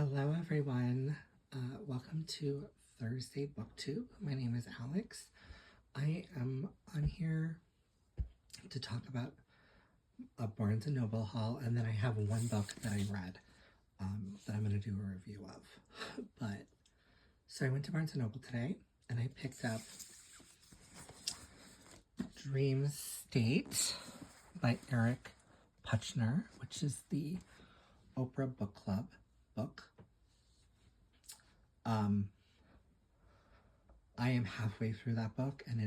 Hello, everyone. Welcome to Thursday BookTube. My name is Alex. I am on here to talk about a Barnes & Noble haul, and then I have one book that I read that I'm going to do a review of. So I went to Barnes & Noble today, and I picked up Dream State by Eric Puchner, which is the Oprah Book Club book. I am halfway through that book, and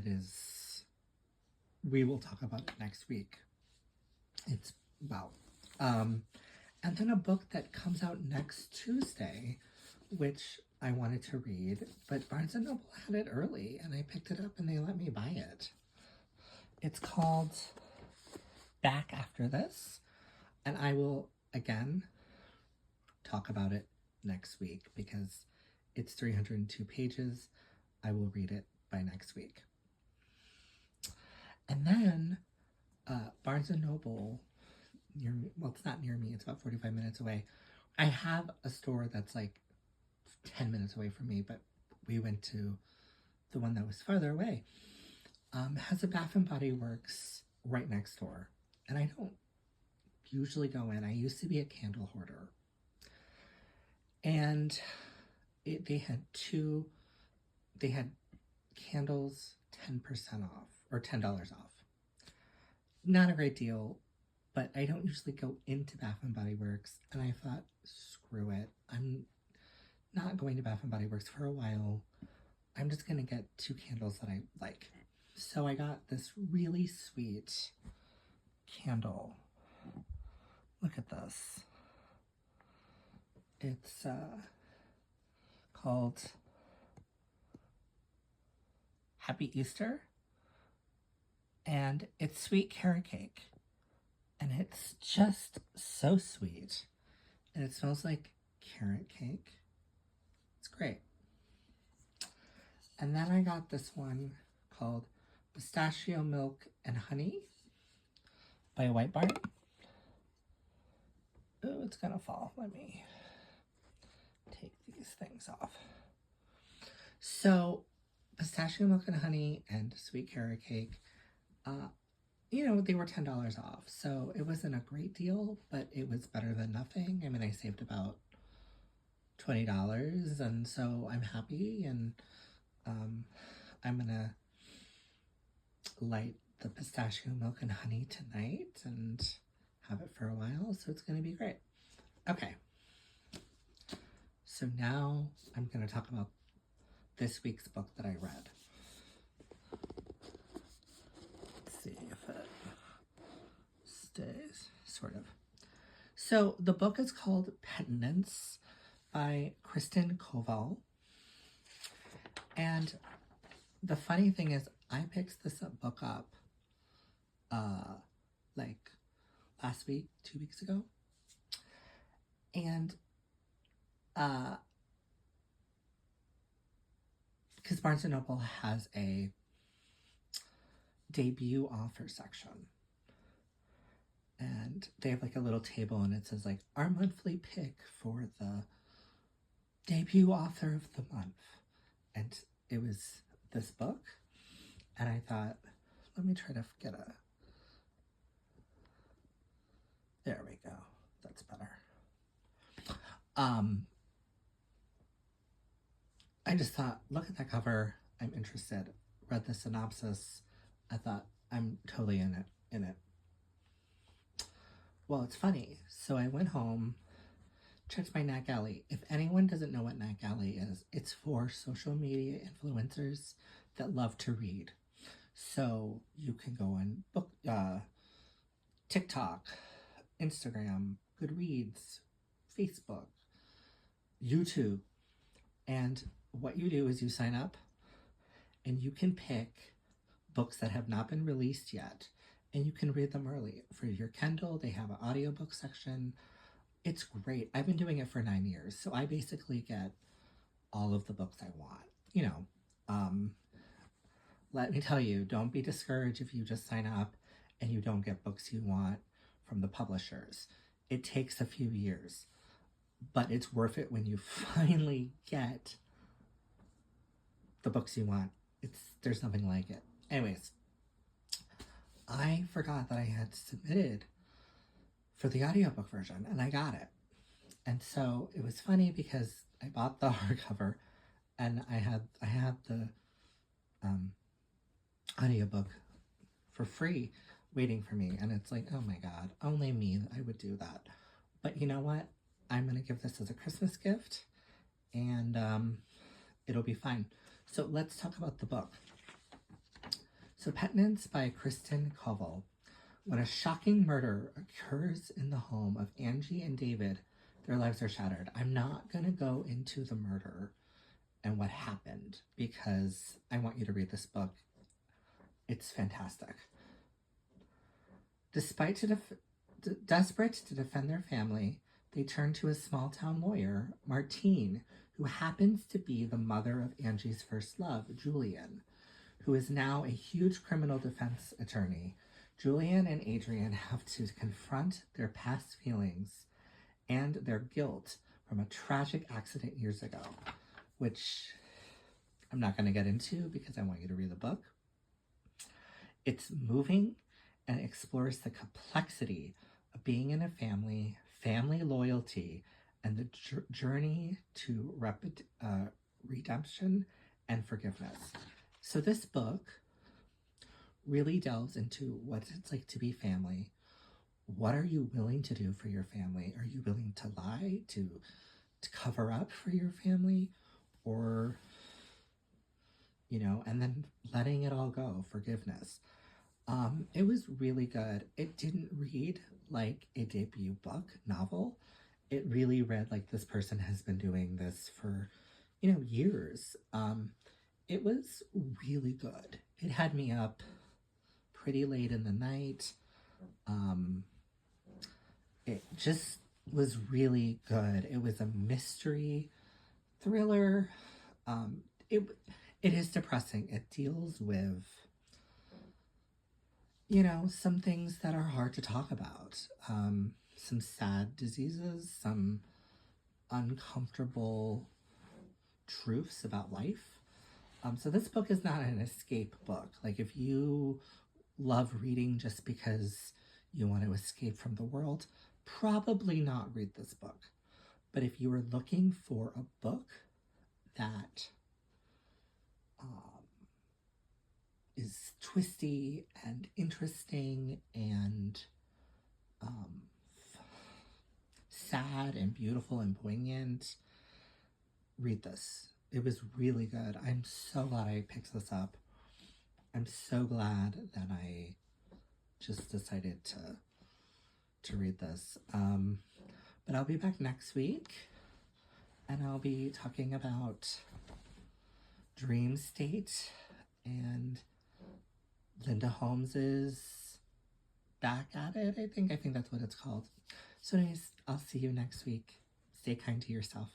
we will talk about it next week. It's wow. And then a book that comes out next Tuesday, which I wanted to read, but Barnes & Noble had it early, and I picked it up, and they let me buy it. It's called Back After This, and I will, again, talk about it next week because it's 302 pages. I will read it by next week. And then Barnes & Noble, near me, well, it's not near me, it's about 45 minutes away. I have a store that's like 10 minutes away from me, but we went to the one that was farther away. Has a Bath & Body Works right next door. And I don't usually go in. I used to be a candle hoarder. And they had candles 10% off, or $10 off. Not a great deal, but I don't usually go into Bath & Body Works, and I thought, screw it. I'm not going to Bath & Body Works for a while. I'm just going to get 2 candles that I like. So I got this really sweet candle. Look at this. It's called Happy Easter, and it's sweet carrot cake, and it's just so sweet, and it smells like carrot cake. It's great. And then I got this one called Pistachio Milk and Honey by White Barn. Oh, it's gonna fall. Let me take these things off. So pistachio milk and honey and sweet carrot cake, they were $10 off, so it wasn't a great deal, but it was better than nothing. I mean, I saved about $20, and so I'm happy, and I'm gonna light the pistachio milk and honey tonight and have it for a while, so it's gonna be great. Okay, so now I'm gonna talk about this week's book that I read. Let's see if it stays, sort of. So the book is called Penitence by Kristin Koval. And the funny thing is, I picked this book up like last week, 2 weeks ago. And because Barnes & Noble has a debut author section, and they have like a little table, and it says like our monthly pick for the debut author of the month, and it was this book, and I thought, let me try to get there we go, that's better. I just thought, look at that cover, I'm interested. Read the synopsis, I thought, I'm totally in it. Well, it's funny. So I went home, checked my NetGalley. If anyone doesn't know what NetGalley is, it's for social media influencers that love to read. So you can go on TikTok, Instagram, Goodreads, Facebook, YouTube, and what you do is you sign up and you can pick books that have not been released yet, and you can read them early. For your Kindle, they have an audiobook section. It's great. I've been doing it for 9 years, so I basically get all of the books I want. Let me tell you, don't be discouraged if you just sign up and you don't get books you want from the publishers. It takes a few years, but it's worth it when you finally get the books you want. There's nothing like it. Anyways, I forgot that I had submitted for the audiobook version, and I got it. And so it was funny because I bought the hardcover, and I had the audiobook for free waiting for me, and it's like, oh my god, only me, I would do that. But you know what? I'm gonna give this as a Christmas gift, and it'll be fine. So let's talk about the book. So Penitence by Kristin Koval. When a shocking murder occurs in the home of Angie and David, their lives are shattered. I'm not going to go into the murder and what happened because I want you to read this book. It's fantastic. Desperate to defend their family, they turn to a small-town lawyer, Martine, who happens to be the mother of Angie's first love, Julian, who is now a huge criminal defense attorney. Julian and Adrian have to confront their past feelings and their guilt from a tragic accident years ago, which I'm not going to get into because I want you to read the book. It's moving and explores the complexity of being in a family, family loyalty, and the journey to redemption and forgiveness. So this book really delves into what it's like to be family. What are you willing to do for your family? Are you willing to lie, to cover up for your family? Or, and then letting it all go, forgiveness. It was really good. It didn't read like a debut book novel. It really read like this person has been doing this for, years. It was really good. It had me up pretty late in the night. It just was really good. It was a mystery thriller. It is depressing. It deals with, some things that are hard to talk about. Some sad diseases, some uncomfortable truths about life. So this book is not an escape book. Like if you love reading just because you want to escape from the world, probably not read this book. But if you are looking for a book that is twisty and interesting and sad and beautiful and poignant, read this. It was really good. I'm so glad I picked this up. I'm so glad that I just decided to read this. But I'll be back next week, and I'll be talking about Dream State and Linda Holmes's Back at It, I think that's what it's called. So anyways, I'll see you next week. Stay kind to yourself.